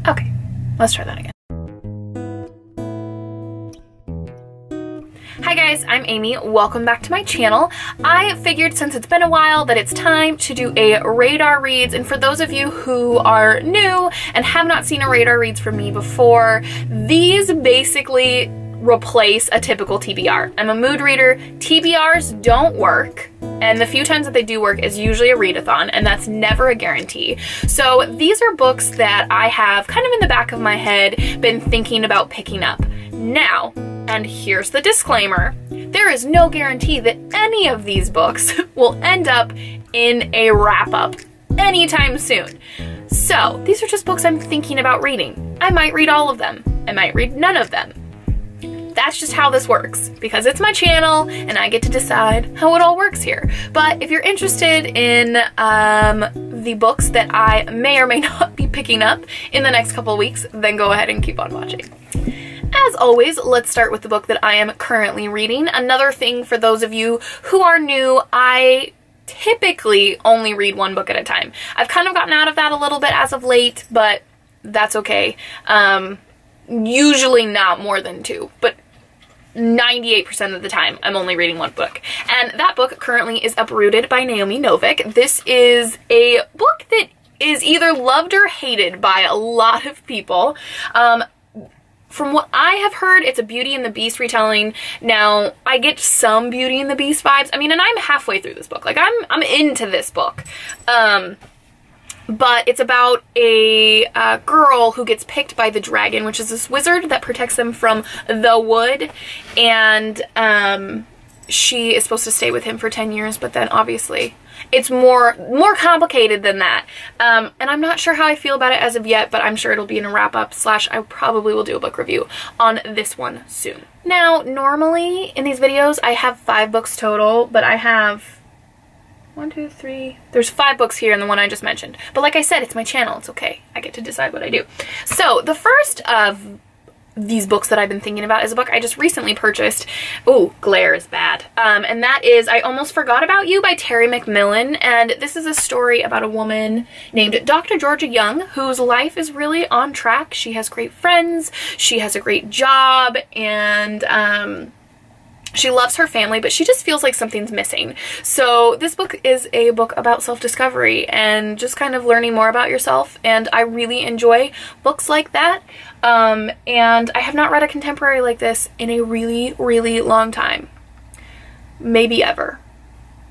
Okay, let's try that again. Hi guys, I'm Amy. Welcome back to my channel. I figured since it's been a while that it's time to do a radar reads, and for those of you who are new and have not seen a radar reads from me before, these basically replace a typical TBR. I'm a mood reader. TBRs don't work, and the few times that they do work is usually a readathon, and that's never a guarantee. So these are books that I have kind of in the back of my head been thinking about picking up. Now, and here's the disclaimer, there is no guarantee that any of these books will end up in a wrap-up anytime soon. So these are just books I'm thinking about reading. I might read all of them. I might read none of them. That's just how this works, because it's my channel and I get to decide how it all works here. But if you're interested in the books that I may or may not be picking up in the next couple of weeks, then go ahead and keep on watching. As always, let's start with the book that I am currently reading. Another thing for those of you who are new, I typically only read one book at a time. I've kind of gotten out of that a little bit as of late, but that's okay. Usually not more than two, but 98% of the time I'm only reading one book. And that book currently is Uprooted by Naomi Novik. This is a book that is either loved or hated by a lot of people. From what I have heard, it's a Beauty and the Beast retelling. Now, I get some Beauty and the Beast vibes. I mean, and I'm halfway through this book. Like, I'm into this book. But it's about a girl who gets picked by the dragon, which is this wizard that protects them from the wood. And she is supposed to stay with him for 10 years, but then obviously it's more complicated than that. And I'm not sure how I feel about it as of yet, but I'm sure it'll be in a wrap-up / I probably will do a book review on this one soon. Now, normally in these videos, I have 5 books total, but I have 1, 2, 3. There's 5 books here in the one I just mentioned. But like I said, it's my channel. It's okay. I get to decide what I do. So the first of these books that I've been thinking about is a book I just recently purchased. Ooh, glare is bad. And that is I Almost Forgot About You by Terry McMillan. And this is a story about a woman named Dr. Georgia Young, whose life is really on track. She has great friends, she has a great job, and she loves her family, but she just feels like something's missing. So this book is a book about self-discovery and just kind of learning more about yourself, and I really enjoy books like that. And I have not read a contemporary like this in a really, really long time. Maybe ever.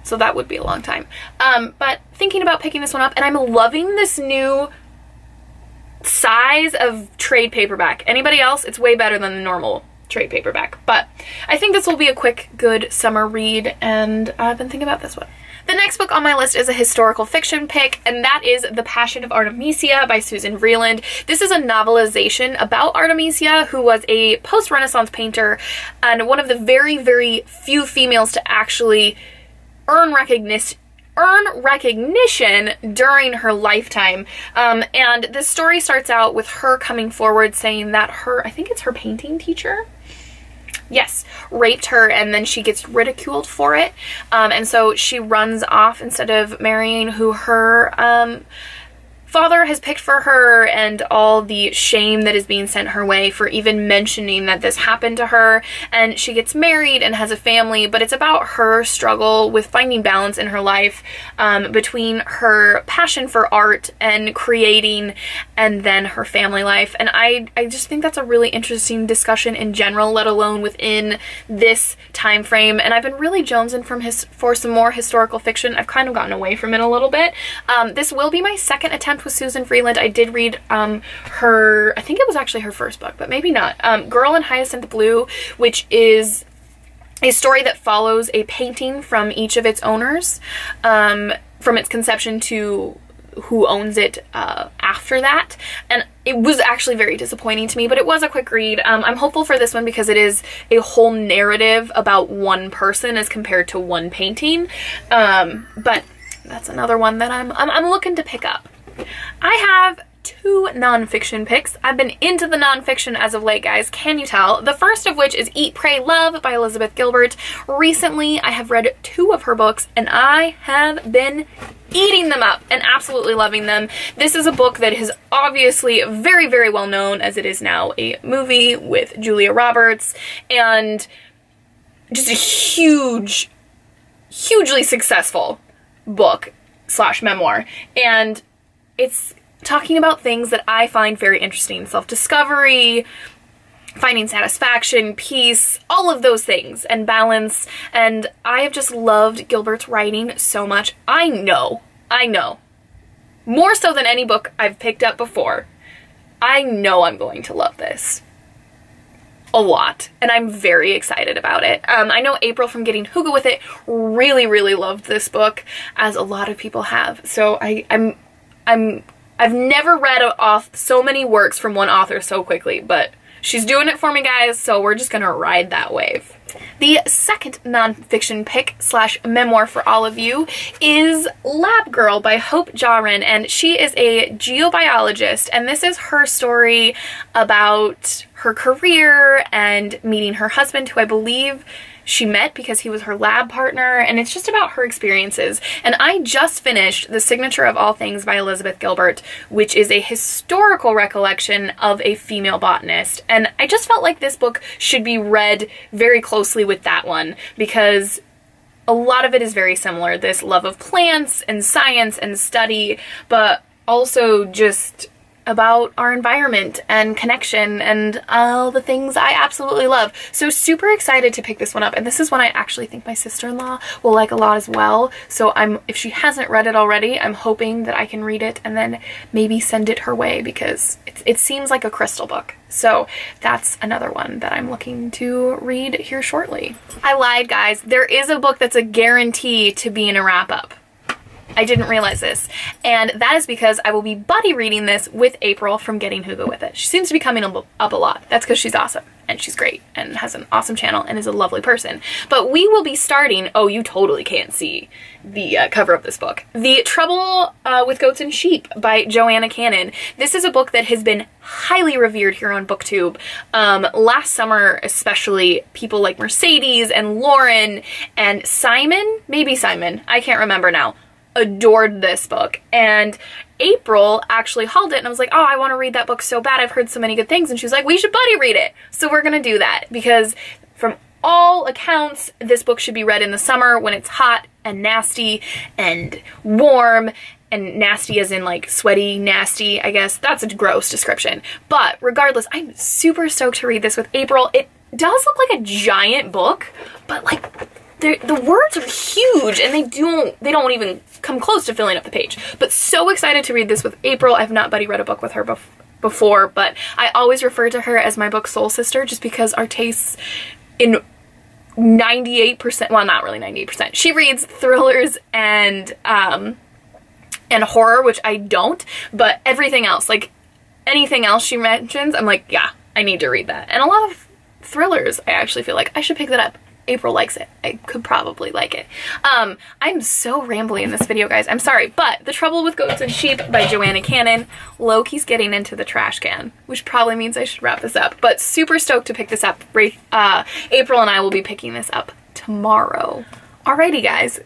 So that would be a long time. But thinking about picking this one up, and I'm loving this new size of trade paperback. Anybody else? It's way better than the normal trade paperback, but I think this will be a quick, good summer read, and I've been thinking about this one. The next book on my list is a historical fiction pick, and that is The Passion of Artemisia by Susan Vreeland. This is a novelization about Artemisia, who was a post-Renaissance painter and one of the very, very few females to actually earn recognition during her lifetime. And this story starts out with her coming forward saying that I think it's her painting teacher, yes, raped her, and then she gets ridiculed for it. And so she runs off instead of marrying who her father has picked for her, and all the shame that is being sent her way for even mentioning that this happened to her. And she gets married and has a family, but it's about her struggle with finding balance in her life between her passion for art and creating and then her family life. And I just think that's a really interesting discussion in general, let alone within this time frame. And I've been really jonesing for some more historical fiction. I've kind of gotten away from it a little bit. This will be my second attempt with Susan Vreeland. I did read her, I think it was actually her first book, but maybe not, Girl in Hyacinth Blue, which is a story that follows a painting from each of its owners, from its conception to who owns it after that. And it was actually very disappointing to me, but it was a quick read. I'm hopeful for this one because it is a whole narrative about one person as compared to one painting. But that's another one that I'm looking to pick up. I have 2 nonfiction picks. I've been into the nonfiction as of late, guys. Can you tell? The first of which is Eat, Pray, Love by Elizabeth Gilbert. Recently, I have read 2 of her books, and I have been eating them up and absolutely loving them. This is a book that is obviously very, very well known, as it is now a movie with Julia Roberts, and just a hugely successful book slash memoir. And it's talking about things that I find very interesting. Self-discovery, finding satisfaction, peace, all of those things, and balance. And I have just loved Gilbert's writing so much. I know, more so than any book I've picked up before, I know I'm going to love this a lot, and I'm very excited about it. I know April from Getting Hygge With It really loved this book, as a lot of people have. So I've never read off so many works from one author so quickly, but she's doing it for me, guys, so we're just gonna ride that wave. The second nonfiction pick slash memoir for all of you is Lab Girl by Hope Jahren, and she is a geobiologist, and this is her story about her career and meeting her husband, who I believe she met because he was her lab partner, and it's just about her experiences. And I just finished The Signature of All Things by Elizabeth Gilbert, which is a historical recollection of a female botanist, and I just felt like this book should be read very closely with that one, because a lot of it is very similar. This love of plants and science and study, but also just about our environment and connection and all the things I absolutely love. So super excited to pick this one up, and this is one I actually think my sister-in-law will like a lot as well. So if she hasn't read it already, I'm hoping that I can read it and then maybe send it her way, because it seems like a crystal book. So that's another one that I'm looking to read here shortly. I lied, guys. There is a book that's a guarantee to be in a wrap-up. I didn't realize this, and that is because I will be buddy reading this with April from Getting Hygge With It. She seems to be coming up a lot. That's because she's awesome, and she's great, and has an awesome channel, and is a lovely person. But we will be starting, oh, you totally can't see the cover of this book, The Trouble with Goats and Sheep by Joanna Cannon. This is a book that has been highly revered here on BookTube. Last summer especially, people like Mercedes and Lauren and Simon, maybe Simon, I can't remember now, adored this book. And April actually hauled it, and I was like, oh, I want to read that book so bad. I've heard so many good things. And she was like, we should buddy read it. So we're gonna do that, because from all accounts, this book should be read in the summer when it's hot and nasty and warm, and nasty as in like sweaty, nasty, I guess. That's a gross description. But regardless, I'm super stoked to read this with April. It does look like a giant book, but like the words are huge, and they don't even come close to filling up the page. But so excited to read this with April. I've not buddy read a book with her before, but I always refer to her as my book soul sister, just because our tastes in 98%, well, not really 98%. She reads thrillers and horror, which I don't, but everything else, like anything else she mentions, I'm like, yeah, I need to read that. And a lot of thrillers, I actually feel like I should pick that up. April likes it. I could probably like it. I'm so rambly in this video, guys. I'm sorry, but The Trouble with Goats and Sheep by Joanna Cannon. Loki's getting into the trash can, which probably means I should wrap this up, but super stoked to pick this up. April and I will be picking this up tomorrow. Alrighty, guys.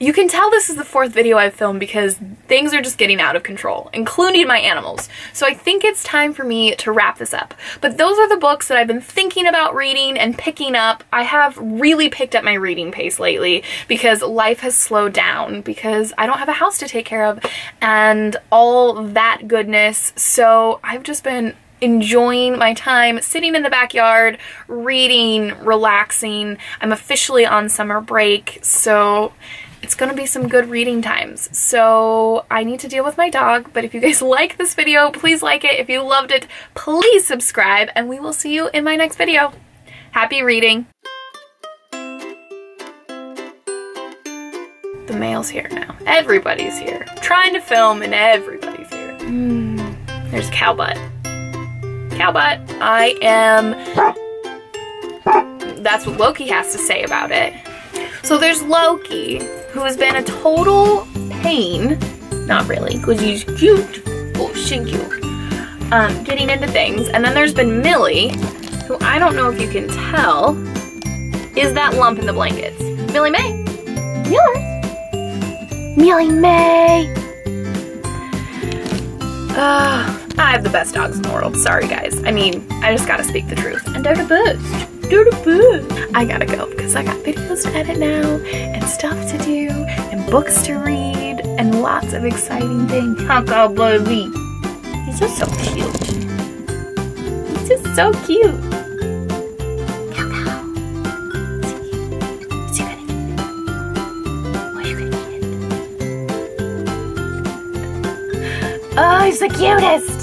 You can tell this is the fourth video I've filmed because things are just getting out of control, including my animals. So I think it's time for me to wrap this up. But those are the books that I've been thinking about reading and picking up. I have really picked up my reading pace lately because life has slowed down, because I don't have a house to take care of and all that goodness. So I've just been enjoying my time sitting in the backyard, reading, relaxing. I'm officially on summer break, so it's gonna be some good reading times. So I need to deal with my dog, but if you guys like this video, please like it. If you loved it, please subscribe, and we will see you in my next video. Happy reading. The mail's here now. Everybody's here. I'm trying to film and everybody's here. There's cow butt. Cow butt. That's what Loki has to say about it. So there's Loki, who has been a total pain. Not really, because he's cute. Oh, she's cute. Getting into things. And then there's been Millie, who I don't know if you can tell, is that lump in the blankets. Millie May, yours. Neely May! I have the best dogs in the world. Sorry, guys. I mean, I just gotta speak the truth. And they're the best. They're the best. I gotta go because I got videos to edit now and stuff to do and books to read and lots of exciting things. Hunka baby. He's just so cute. He's just so cute. Oh, he's the cutest!